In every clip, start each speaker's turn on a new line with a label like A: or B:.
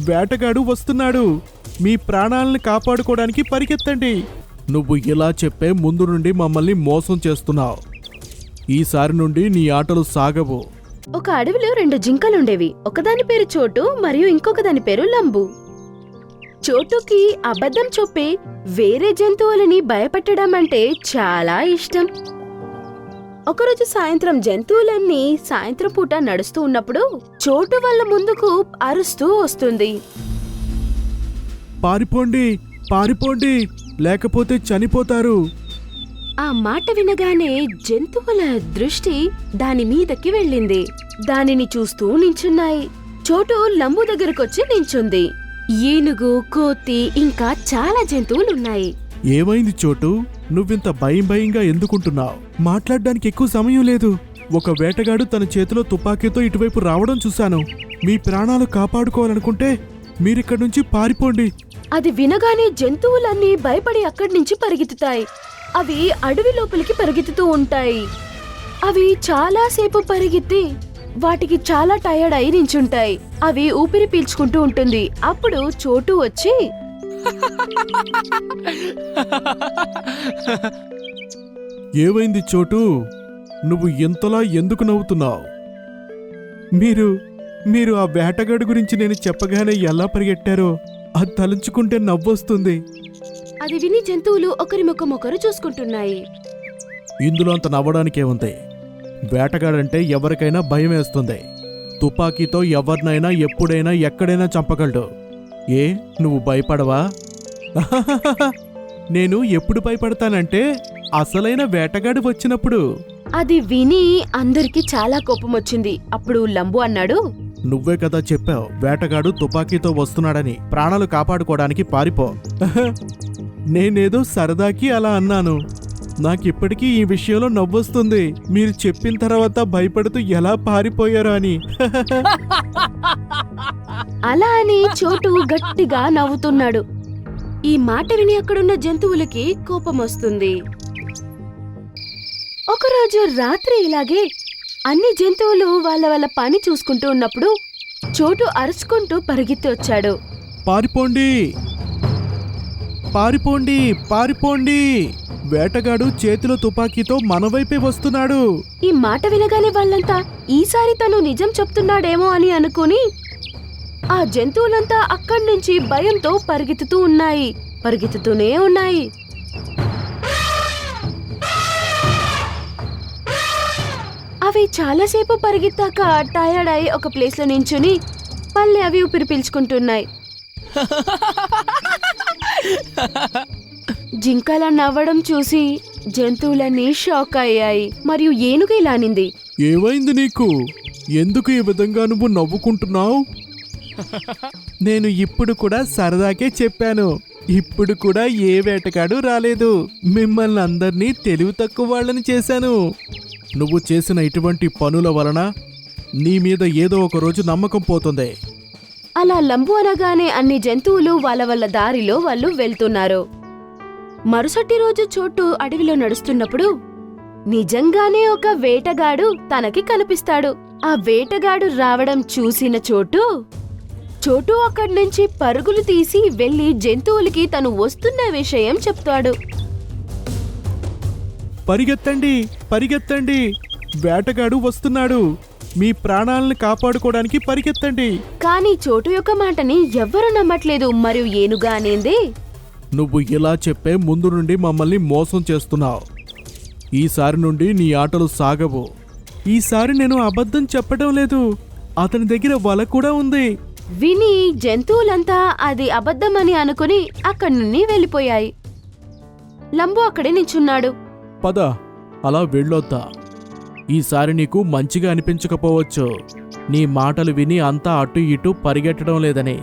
A: వేటగాడు వస్తున్నాడు, మీ ప్రాణాలను కాపాడుకోవడానికి పరిగెత్తండి. నువ్వు ఇలా చెప్పే ముందు నుండి మమ్మల్ని మోసం చేస్తున్నావు. ఈసారి నుండి నీ ఆటలు సాగవు.
B: ఒక అడవిలో 2 జింకలుండేవి. ఒకదాని పేరు చోటు మరియు ఇంకొక దాని పేరు లంబు. చోటుకి అబద్ధం చెప్పి వేరే జంతువులని భయపెట్టడం అంటే చాలా ఇష్టం. ఒకరోజు సాయంత్రం జంతువులన్నీ సాయంత్రం పూట నడుస్తూ ఉన్నప్పుడు చోటు వాళ్ళ ముందుకు అరుస్తూ వస్తుంది.
A: పారిపోండి, పారిపోండి, లేకపోతే చనిపోతారు.
B: ఆ మాట వినగానే జంతువుల దృష్టి దాని మీదకి వెళ్ళింది. దానిని చూస్తూ నించున్నాయి. చోటు లంబు దగ్గరకొచ్చి నించుంది. ఏనుగు, కోతి ఇంకా చాలా జంతువులున్నాయి.
A: ఏమైంది చోటు? నువ్వింత భయంగా ఎందుకుంటున్నావు? మాట్లాడడానికి ఎక్కువ సమయం లేదు. ఒక వేటగాడు తన చేతిలో తుపాకీతో ఇటువైపు రావడం చూశాను. మీ ప్రాణాలు కాపాడుకోవాలనుకుంటే మీరిక్కడి నుంచి పారిపోండి.
B: అది వినగానే జంతువులన్నీ భయపడి అక్కడి నుంచి పరిగెత్తుతాయి. అవి అడవి లోపలికి పరిగెత్తుతూ ఉంటాయి. అవి చాలాసేపు పరిగెత్తి వాటికి చాలా టయర్డ్ అయి నించుంటాయి. అవి ఊపిరి పీల్చుకుంటూ ఉంటుంది. అప్పుడు చోటు వచ్చి,
A: ఏమైంది చోటు? నువ్వు ఎంతలా ఎందుకు నవ్వుతున్నావు? మీరు ఆ వేటగాడు గురించి నేను చెప్పగానే ఎలా పరిగెట్టారో అది తలుచుకుంటే నవ్వొస్తుంది.
B: అది విని జంతువులు ఒకరి ముఖమొకరు చూసుకుంటున్నాయి.
A: ఇందులో అంత నవ్వడానికేముంది? వేటగాడంటే ఎవరికైనా భయం వేస్తుంది. తుపాకీతో ఎవరినైనా ఎప్పుడైనా ఎక్కడైనా చంపగలడు. ఏ, నువ్వు భయపడవా? నేను ఎప్పుడు భయపడతానంటే అసలైన వేటగాడు వచ్చినప్పుడు.
B: అది విని అందరికి చాలా కోపం వచ్చింది. అప్పుడు లంబు అన్నాడు,
A: నువ్వే కదా చెప్పావు వేటగాడు తుపాకీతో వస్తున్నాడని. ప్రాణాలు కాపాడుకోవడానికి పారిపో. నేనేదో సరదాకి అలా అన్నాను. నాకిప్పటికీ ఈ విషయంలో నవ్వొస్తుంది. మీరు చెప్పిన తర్వాత భయపడుతూ ఎలా పారిపోయారో అని.
B: అలా అని చోటు గట్టిగా నవ్వుతున్నాడు. ఈ మాట విని అక్కడున్న జంతువులకి కోపం వస్తుంది. ఒకరోజు రాత్రి ఇలాగే అన్ని జంతువులు వాళ్ళ పని చూసుకుంటూ ఉన్నప్పుడు చోటు అరుచుకుంటూ పరిగెత్తి వచ్చాడు.
A: పారిపోండి, పారిపోండి, పారిపోండి! వేటగాడు చేతిలో తుపాకీతో మన వైపే వస్తున్నాడు.
B: ఈ మాట వినగానే వాళ్ళంతా ఈసారి తను నిజం చెప్తున్నాడేమో అని అనుకుని ఆ జంతువులంతా అక్కడి నుంచి భయంతో పరిగెత్తుతూనే ఉన్నాయి. అవి చాలాసేపు పరిగెత్తాక టయర్డ్ అయి ఒక ప్లేస్ లో నించుని మళ్ళీ అవి ఊపిరి పీల్చుకుంటున్నాయి. జింకల నవ్వడం చూసి జంతువులన్నీ షాక్ అయ్యాయి. మరియు ఏనుగు ఇలా అనింది,
A: ఏమైంది నీకు? ఎందుకు ఈ విధంగా నువ్వు నవ్వుకుంటున్నావు? నేను ఇప్పుడు కూడా సరదాకే చెప్పాను. ఇప్పుడు కూడా ఏ వేటగాడు రాలేదు. మిమ్మల్ని అందరినీ తెలివి తక్కువ వాళ్ళని చేశాను. నువ్వు చేసిన ఇటువంటి పనుల వలన నీ మీద ఏదో ఒక రోజు నమ్మకం పోతుంది.
B: అలా లంబు అనగానే అన్ని జంతువులు వాళ్ళ దారిలో వాళ్ళు వెళ్తున్నారు. మరుసటి రోజు చోటు అడవిలో నడుస్తున్నప్పుడు నిజంగానే ఒక వేటగాడు తనకి కనిపిస్తాడు. ఆ వేటగాడు రావడం చూసిన చోటు అక్కడి నుంచి పరుగులు తీసి వెళ్లి జంతువులకి తను వస్తున్న విషయం చెప్తాడు.
A: పరిగెత్తండి, పరిగెత్తండి! వేటగాడు వస్తున్నాడు. మీ ప్రాణాలను కాపాడుకోవడానికి పరిగెత్తండి.
B: కానీ చోటు యొక్క మాటని ఎవ్వరూ నమ్మట్లేదు. మరియు ఏనుగా అనేది,
A: నువ్వు ఇలా చెప్పే ముందు నుండి మమ్మల్ని మోసం చేస్తున్నావు. ఈసారి నుండి నీ ఆటలు సాగవు. ఈసారి నేను అబద్ధం చెప్పడం లేదు. అతని దగ్గర వల కూడా ఉంది.
B: విని జంతువులంతా అది అబద్ధమని అనుకుని అక్కడి నుండి వెళ్ళిపోయాయి. లంబు అక్కడే నించున్నాడు.
A: పద, అలా వెళ్ళొద్దా. ఈసారి నీకు మంచిగా అనిపించకపోవచ్చు. నీ మాటలు విని అంతా అటు ఇటు పరిగెట్టడం లేదని.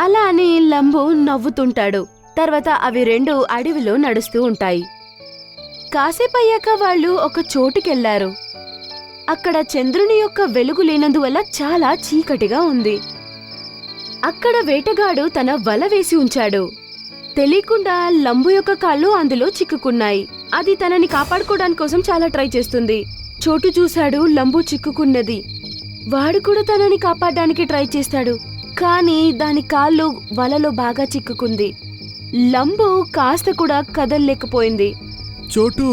B: అలా అని లంబు నవ్వుతుంటాడు. తర్వాత అవి 2 అడవిలో నడుస్తూ ఉంటాయి. కాసేపయ్యాక వాళ్ళు ఒక చోటుకెళ్లారు. అక్కడ చంద్రుని యొక్క వెలుగు లేనందువల్ల చాలా చీకటిగా ఉంది. అక్కడ వేటగాడు తన వల వేసి ఉంచాడు. తెలియకుండా లంబు యొక్క కాళ్ళు అందులో చిక్కుకున్నాయి. అది తనని కాపాడుకోవడానికి కోసం చాలా ట్రై చేస్తుంది. చోటు చూశాడు లంబు చిక్కుకున్నది. వాడు కూడా తనని కాపాడడానికి ట్రై చేస్తాడు, కానీ దాని కాళ్ళు వలలో బాగా చిక్కుకుంది. లంబు కాస్త కూడా కదల్లేకపోయింది.
A: చోటు,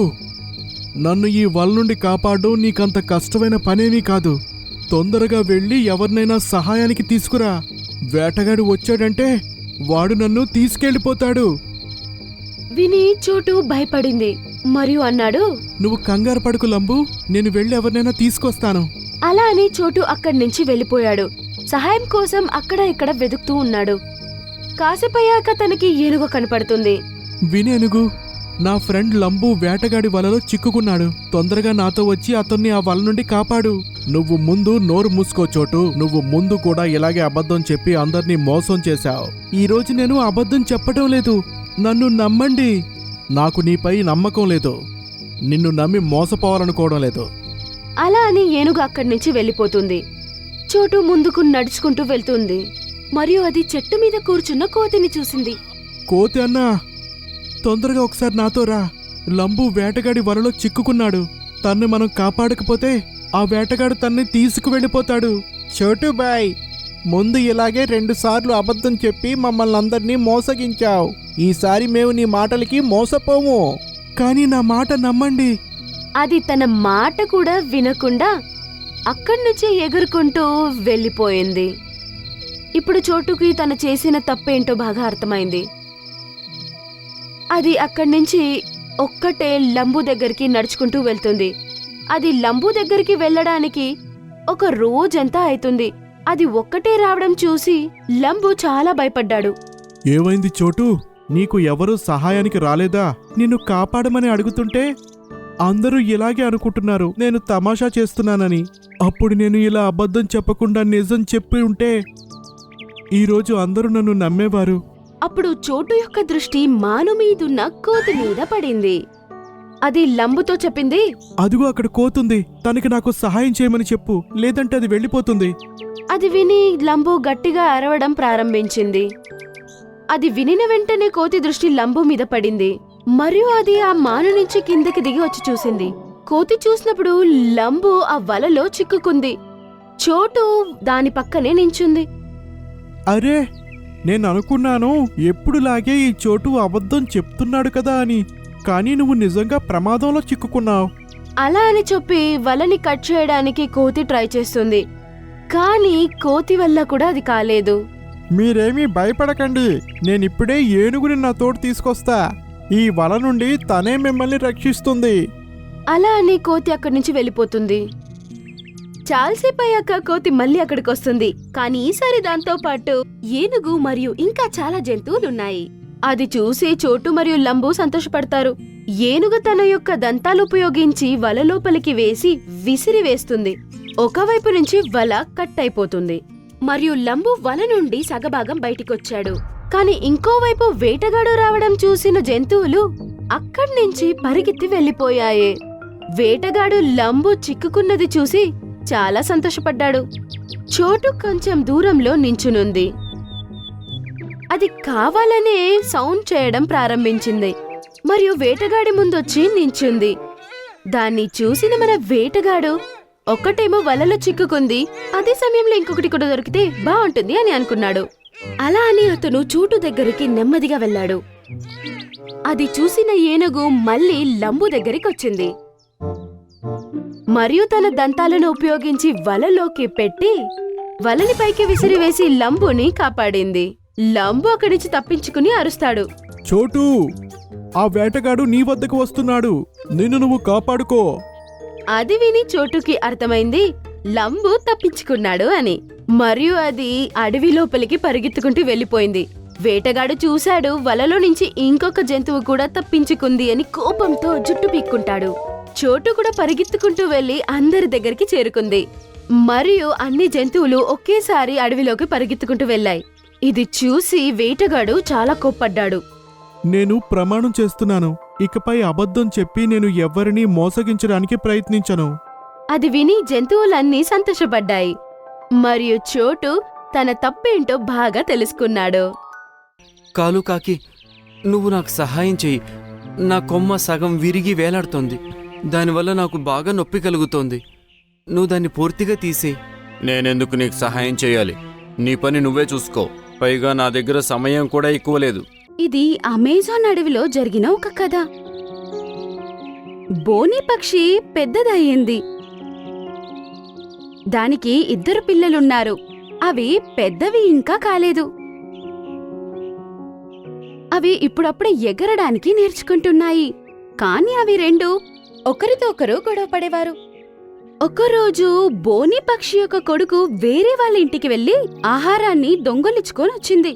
A: నన్ను ఈ వల నుండి కాపాడడం నీకంత కష్టమైన పనేమీ కాదు. తొందరగా వెళ్ళి ఎవరినైనా సహాయానికి తీసుకురా. వేటగాడు వచ్చాడంటే వాడు నన్ను తీసుకెళ్ళిపోతాడు.
B: విని చోటు భయపడింది మరియు అన్నాడు,
A: నువ్వు కంగారు పడుకు లంబు, నేను వెళ్ళి ఎవరినైనా తీసుకొస్తాను.
B: అలా అని చోటు అక్కడి నుంచి వెళ్ళిపోయాడు. సహాయం కోసం అక్కడ ఇక్కడ వెతుకుతూ ఉన్నాడు. కాసేపయ్యాక తనకి ఏనుగు కనపడుతుంది.
A: వినేనుగు, నా ఫ్రెండ్ లంబు వేటగాడి వలలో చిక్కుకున్నాడు. తొందరగా నాతో వచ్చి అతన్ని ఆ వల నుండి కాపాడు. నువ్వు ముందు నోరు మూసుకో చోటు. నువ్వు ముందు కూడా ఇలాగే అబద్ధం చెప్పి అందర్నీ మోసం చేశావు. ఈ రోజు నేను అబద్ధం చెప్పడం లేదు. నన్ను నమ్మండి. నాకు నీపై నమ్మకం లేదు. నిన్ను నమ్మి మోసపోవాలనుకోవడం లేదు.
B: అలా అని ఏనుగు అక్కడి నుంచి వెళ్ళిపోతుంది. చోటు ముందుకు నడుచుకుంటూ వెళ్తుంది మరియు అది చెట్టు మీద కూర్చున్న కోతిని చూసింది.
A: కోతి అన్నా, తొందరగా ఒకసారి నాతో రా. లంబు వేటగాడి వలలో చిక్కుకున్నాడు. తన్ని మనం కాపాడకపోతే ఆ వేటగాడు తన్ని తీసుకువెళ్ళిపోతాడు. చోటు బాయ్, ముందు ఇలాగే 2 సార్లు అబద్ధం చెప్పి మమ్మల్ని అందరినీ మోసగించావు. ఈసారి మేము నీ మాటలకి మోసపోము. కానీ నా మాట నమ్మండి.
B: అది తన మాట కూడా వినకుండా అక్కడి నుంచి ఎగురుకుంటూ వెళ్ళిపోయింది. ఇప్పుడు చోటుకి తను చేసిన తప్పేంటో బాగా అర్థమైంది. అది అక్కడి నుంచి ఒక్కటే లంబు దగ్గరికి నడుచుకుంటూ వెళ్తుంది. అది లంబు దగ్గరికి వెళ్ళడానికి ఒక రోజంతా అవుతుంది. అది ఒక్కటే రావడం చూసి లంబు చాలా భయపడ్డాడు.
A: ఏమైంది చోటు? నీకు ఎవరూ సహాయానికి రాలేదా? నిన్ను కాపాడమని అడుగుతుంటే అందరూ ఇలాగే అనుకుంటున్నారు నేను తమాషా చేస్తున్నానని. అప్పుడు నేను ఇలా అబద్ధం చెప్పకుండా నిజం చెప్పి ఉంటే ఈరోజు అందరూ నన్ను నమ్మేవారు.
B: అప్పుడు చోటు యొక్క దృష్టి మాను మీదున్న కోతి మీద పడింది. అది లంబుతో చెప్పింది,
A: అదిగో అక్కడ కోతుంది. తనకి నాకు సహాయం చేయమని చెప్పు, లేదంటే అది వెళ్ళిపోతుంది.
B: అది విని లంబు గట్టిగా అరవడం ప్రారంభించింది. అది వినిన వెంటనే కోతి దృష్టి లంబు మీద పడింది మరియు అది ఆ మాను నుంచి కిందకి దిగి వచ్చి చూసింది. కోతి చూసినప్పుడు లంబు ఆ వలలో చిక్కుకుంది. చోటు దాని పక్కనే నించుంది.
A: అరే, నేను అనుకున్నాను ఎప్పుడులాగే ఈ చోటు అబద్ధం చెప్తున్నాడు కదా అని. కానీ నువ్వు నిజంగా ప్రమాదంలో చిక్కుకున్నావు.
B: అలా అని చెప్పి వలని కట్ చేయడానికి కోతి ట్రై చేస్తుంది, కానీ కోతి వల్ల కూడా అది కాలేదు.
A: మీరేమీ భయపడకండి, నేనిప్పుడే ఏనుగుని నా తోడు తీసుకొస్తా. ఈ వల నుండి తనే మిమ్మల్ని రక్షిస్తుంది.
B: అలా అని కోతి అక్కడి నుంచి వెళ్ళిపోతుంది. చాలాసేపు అయ్యాక కోతి మళ్ళీ అక్కడికి వస్తుంది, కానీ ఈసారి దాంతో పాటు ఏనుగు మరియు ఇంకా చాలా జంతువులున్నాయి. అది చూసి చోటు మరియు లంబు సంతోషపడతారు. ఏనుగు తన యొక్క దంతాలు ఉపయోగించి వల లోపలికి వేసి విసిరివేస్తుంది. ఒకవైపు నుంచి వల కట్ అయిపోతుంది మరియు లంబు వల నుండి సగభాగం బయటికొచ్చాడు. కాని ఇంకోవైపు వేటగాడు రావడం చూసిన జంతువులు అక్కడి నుంచి పరిగెత్తి వెళ్లిపోయాయి. వేటగాడు లంబు చిక్కుకున్నది చూసి చాలా సంతోషపడ్డాడు. చోటు కొంచెం దూరంలో నించునుంది. అది కావాలనే సౌండ్ చేయడం ప్రారంభించింది మరియు వేటగాడి ముందొచ్చి నించుంది. దాన్ని చూసిన మన వేటగాడు ఒక్కటేమో వలలో చిక్కుకుంది, అదే సమయంలో ఇంకొకటి కూడా దొరికితే బాగుంటుంది అని అనుకున్నాడు. అలా అని అతను చోటు దగ్గరికి నెమ్మదిగా వెళ్ళాడు. అది చూసిన ఏనుగు మళ్ళీ లంబు దగ్గరికి వచ్చింది మరియు తన దంతాలను ఉపయోగించి వలలోకి పెట్టి వలని పైకి విసిరివేసి లంబుని కాపాడింది. లంబు అక్కడి నుంచి తప్పించుకుని అరుస్తాడు,
A: చోటు, ఆ వేటగాడు నీ వద్దకు వస్తున్నాడు, నిన్ను నువ్వు కాపాడుకో.
B: అది విని చోటుకి అర్థమైంది లంబు తప్పించుకున్నాడు అని, మరియు అది అడవి లోపలికి పరిగెత్తుకుంటూ వెళ్లిపోయింది. వేటగాడు చూశాడు వలలో నుంచి ఇంకొక జంతువు కూడా తప్పించుకుంది అని కోపంతో జుట్టు పీక్కుంటాడు. చోటు కూడా పరిగెత్తుకుంటూ వెళ్లి అందరి దగ్గరికి చేరుకుంది మరియు అన్ని జంతువులు ఒకేసారి అడవిలోకి పరిగెత్తుకుంటూ వెళ్లాయి. ఇది చూసి వేటగాడు చాలా కోప్పడ్డాడు.
A: నేను ప్రమాణం చేస్తున్నాను, ఇకపై అబద్ధం చెప్పి నేను ఎవ్వరినీ మోసగించడానికి ప్రయత్నించను.
B: అది విని జంతువులన్నీ సంతోషపడ్డాయి మరియు చోటు తన తప్పేంటో బాగా తెలుసుకున్నాడు.
C: కాలు కాకి, నువ్వు నాకు సహాయం చెయ్యి. నా కొమ్మ సగం విరిగి వేలాడుతోంది. దానివల్ల నాకు బాగా నొప్పి కలుగుతోంది. నువ్వు దాన్ని పూర్తిగా తీసేయి, నేనెందుకు నీకు సహాయం చేయాలి? నీ పని నువ్వే చూసుకో. పైగా నా దగ్గర సమయం కూడా ఎక్కువ లేదు.
B: ఇది అమెజాన్ అడవిలో జరిగిన ఒక కథ. బోని పక్షి పెద్దదయ్యింది. దానికి 2 పిల్లలున్నారు. అవి పెద్దవి ఇంకా కాలేదు. అవి ఇప్పుడప్పుడే ఎగరడానికి నేర్చుకుంటున్నాయి. కాని అవి 2 ఒకరితో ఒకరు గొడవ పడేవారు. ఒకరోజు బోని పక్షి యొక్క కొడుకు వేరే వాళ్ళ ఇంటికి వెళ్లి ఆహారాన్ని దొంగలించుకొని వచ్చింది.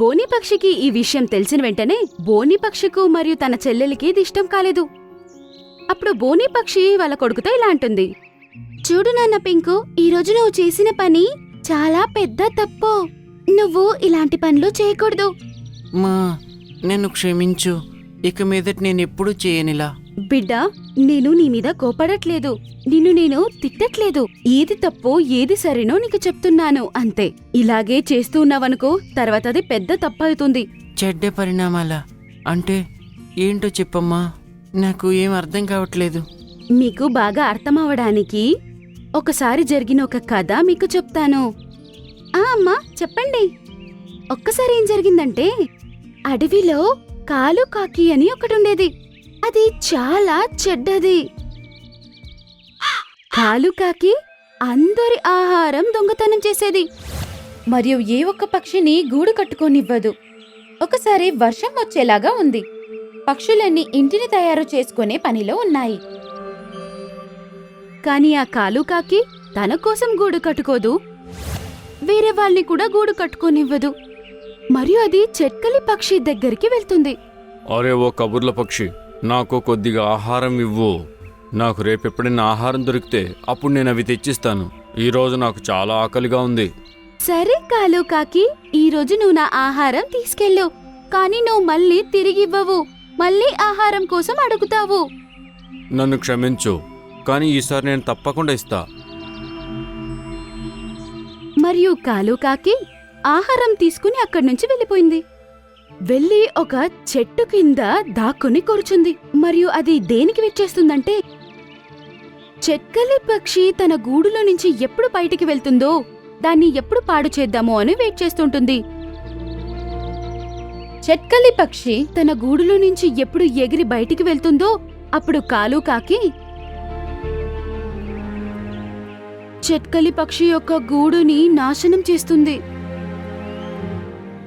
B: బోని పక్షికి ఈ విషయం తెలిసిన వెంటనే బోని పక్షికు మరియు తన చెల్లెలికి ఇది ఇష్టం కాలేదు. అప్పుడు బోని పక్షి వాళ్ళ కొడుకుతో ఇలా అంటుంది, చూడు నాన్న పింకు, ఈరోజు నువ్వు చేసిన పని చాలా పెద్ద తప్పు. నువ్వు ఇలాంటి పనులు చేయకూడదు.
C: మా నన్ను క్షమించు. ఇక మీదట నేనెప్పుడూ చేయనిలా.
B: బిడ్డా, నేను నీ మీద కోపడట్లేదు. నిన్ను నేను తిట్టట్లేదు. ఏది తప్పో ఏది సరేనో నీకు చెప్తున్నాను అంతే. ఇలాగే చేస్తూ ఉన్నావనుకో, తర్వాత అది పెద్ద తప్పవుతుంది.
C: చెడ్డ పరిణామాలా? అంటే ఏంటో చెప్పమ్మా, నాకు ఏం అర్థం కావట్లేదు.
B: మీకు బాగా అర్థమవడానికి ఒకసారి జరిగిన ఒక కథ మీకు చెప్తాను. అమ్మా చెప్పండి. ఒక్కసారి ఏం జరిగిందంటే, అడవిలో కాలు కాకి అని ఒకటుండేది. అది చాలా చెడ్డది. కాలు కాకి అందరి ఆహారం దొంగతనం చేసేది మరియు ఏ ఒక్క పక్షిని గూడు కట్టుకోనివ్వదు. ఒకసారి వర్షం వచ్చేలాగా ఉంది. పక్షులన్నీ ఇంటిని తయారు చేసుకునే పనిలో ఉన్నాయి. కాని ఆ కాలు కాకి తన కోసం గూడు కట్టుకోదు, వేరే వాళ్ళని కూడా గూడు కట్టుకోనివ్వదు. మరియు అది చెట్కలి పక్షి దగ్గరికి వెళ్తుంది.
C: అరే ఓ కబుర్ల పక్షి, నాకు కొద్దిగా ఆహారం ఇవ్వు. నాకు రేపెప్పుడైనా ఆహారం దొరికితే అప్పుడు నేను అవి తెచ్చిస్తాను. ఈరోజు నాకు చాలా ఆకలిగా ఉంది.
B: సరే కాలు కాకి, ఈరోజు నువ్వు నా ఆహారం తీసుకెళ్ళు. కాని నువ్వు మళ్ళీ తిరిగివ్వవు. మళ్ళీ ఆహారం కోసం అడుగుతావు.
C: నన్ను క్షమించు, కానీ ఈసారి నేను తప్పకుండా ఇస్తా.
B: మరియు కాలు కాకి ఆహారం తీసుకుని అక్కడి నుంచి వెళ్ళిపోయింది. వెళ్ళి ఒక చెట్టు కింద దాక్కుని కూర్చుంది. మరియు అది దేనికి విచ్చేస్తుందంటే, చెట్కలి పక్షి తన గూడులో నుంచి ఎప్పుడు బయటికి వెళ్తుందో దాన్ని ఎప్పుడు పాడు చేద్దామో అని వెయిట్ చేస్తుంటుంది. చెట్కలి పక్షి తన గూడులో నుంచి ఎప్పుడు ఎగిరి బయటికి వెళ్తుందో అప్పుడు కాలు కాకి చెట్కలి పక్షి యొక్క గూడుని నాశనం చేస్తుంది.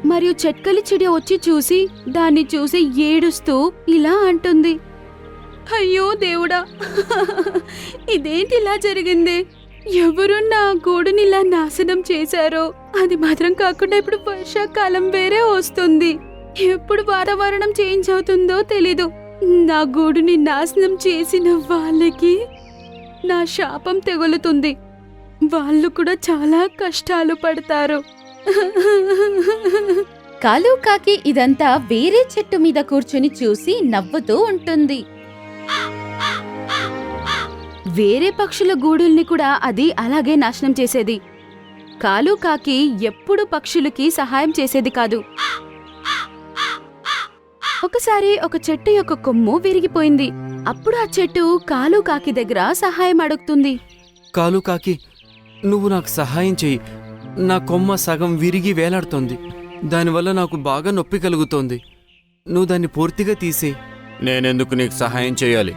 B: మరియు చెట్కలి చిడి వచ్చి చూసి దాన్ని చూసి ఏడుస్తూ ఇలా అంటుంది, అయ్యో దేవుడా, ఇదేంటి ఇలా జరిగింది? ఎవరు నా గూడుని ఇలా నాశనం చేశారో? అది మాత్రం కాకుండా ఇప్పుడు వర్షాకాలం వేరే వస్తుంది. ఎప్పుడు వాతావరణం చేంజ్ అవుతుందో తెలీదు. నా గూడుని నాశనం చేసిన వాళ్ళకి నా శాపం తగులుతుంది. వాళ్ళు కూడా చాలా కష్టాలు పడతారు. కాలు కాకి ఇదంతా వేరే చెట్టు మీద కూర్చుని చూసి నవ్వుతూ ఉంటుంది. వేరే పక్షుల గూడుల్ని కూడా అది అలాగే నాశనం చేసేది. కాలు కాకి ఎప్పుడు పక్షులకి సహాయం చేసేది కాదు. ఒకసారి ఒక చెట్టు యొక్క కొమ్ము విరిగిపోయింది. అప్పుడు ఆ చెట్టు కాలు కాకి దగ్గర సహాయం అడుగుతుంది.
C: కాలు కాకి, నువ్వు నాకు సహాయం చెయ్యి. నా కొమ్మ సగం విరిగి వేలాడుతోంది. దానివల్ల నాకు బాగా నొప్పి కలుగుతోంది. నువ్వు దాన్ని పూర్తిగా తీసేయ్. నేనెందుకు నీకు సహాయం చేయాలి?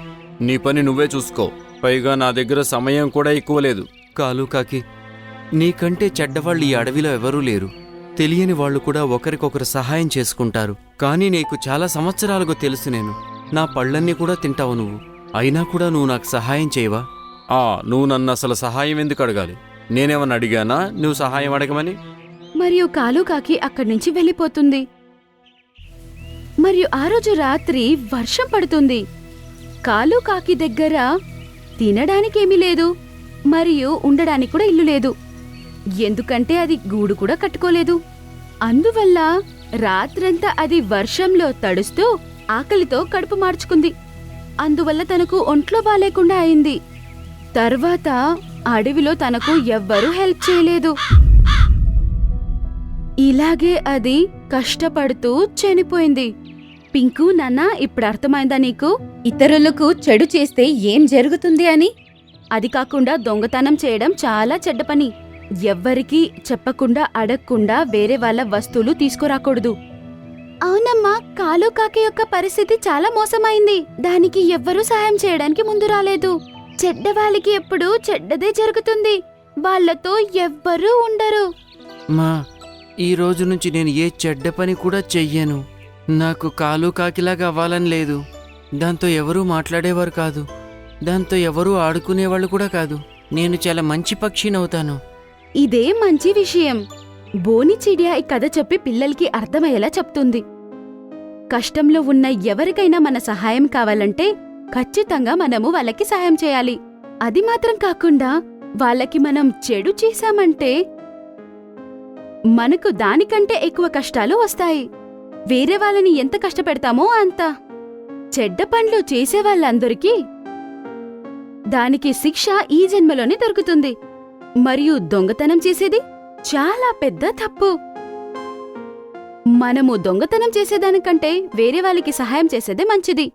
C: నీ పని నువ్వే చూసుకో. పైగా నా దగ్గర సమయం కూడా ఎక్కువ లేదు. కాలు కాకి, నీకంటే చెడ్డవాళ్ళు ఈ అడవిలో ఎవరూ లేరు. తెలియని వాళ్ళు కూడా ఒకరికొకరు సహాయం చేసుకుంటారు. కానీ నీకు చాలా సంవత్సరాలుగా తెలుసు నేను. నా పళ్ళన్నీ కూడా తింటావు నువ్వు. అయినా కూడా నువ్వు నాకు సహాయం చేయవా? నువ్వు నన్ను అసలు సహాయం ఎందుకు అడగాలి? నేనేమన్నా అడిగానా నువ్వు సహాయం అడగమని?
B: మరియు కాలు కాకి అక్కడి నుంచి వెళ్ళిపోతుంది. మరియు ఆ రోజు రాత్రి వర్షం పడుతుంది. కాలు కాకి దగ్గర తినడానికేమీ లేదు మరియు ఉండడానికి కూడా ఇల్లు లేదు. ఎందుకంటే అది గూడు కూడా కట్టుకోలేదు. అందువల్ల రాత్రంతా అది వర్షంలో తడుస్తూ ఆకలితో కడుపు మార్చుకుంది. అందువల్ల తనకు ఒంట్లో బాలేకుండా అయింది. తర్వాత అడవిలో తనకు ఎవ్వరూ హెల్ప్ చేయలేదు. ఇలాగే అది కష్టపడుతూ చనిపోయింది. పింకు, నాన్న, ఇప్పుడు అర్థమైందా నీకు ఇతరులకు చెడు చేస్తే ఏం జరుగుతుంది అని? అది కాకుండా దొంగతనం చేయడం చాలా చెడ్డ పని. ఎవ్వరికీ చెప్పకుండా అడగకుండా వేరే వాళ్ళ వస్తువులు తీసుకురాకూడదు. అవునమ్మా, కాలు కాకి యొక్క పరిస్థితి చాలా మోసమైంది. దానికి ఎవ్వరూ సాయం చేయడానికి ముందు రాలేదు. చెడ్డవాళ్ళకి ఎప్పుడూ చెడ్డదే జరుగుతుంది. వాళ్ళతో ఎవ్వరూ ఉండరు.
C: మా ఈ రోజు నుంచి నేను ఏ చెడ్డ పని కూడా చెయ్యను. నాకు కాలు కాకిలాగా అవ్వాలని లేదు. దాంతో ఎవరూ మాట్లాడేవారు కాదు. దాంతో ఎవరూ ఆడుకునేవాళ్ళు కూడా కాదు. నేను చాలా మంచి పక్షినవుతాను.
B: ఇదే మంచి విషయం. బోని చిడియా ఈ కథ చెప్పి పిల్లలకి అర్థమయ్యేలా చెప్తుంది. కష్టంలో ఉన్న ఎవరికైనా మన సహాయం కావాలంటే ఖచ్చితంగా మనము వాళ్ళకి సహాయం చేయాలి. అది మాత్రం కాకుండా వాళ్ళకి మనం చెడు చేశామంటే మనకు దానికంటే ఎక్కువ కష్టాలు వస్తాయి. వేరే వాళ్ళని ఎంత కష్టపెడతామో అంత. చెడ్డ పనులు చేసేవాళ్ళందరికీ దానికి శిక్ష ఈ జన్మలోనే దొరుకుతుంది. మరియు దొంగతనం చేసేది చాలా పెద్ద తప్పు. మనము దొంగతనం చేసేదానికంటే వేరే వాళ్ళకి సహాయం చేసేదే మంచిది.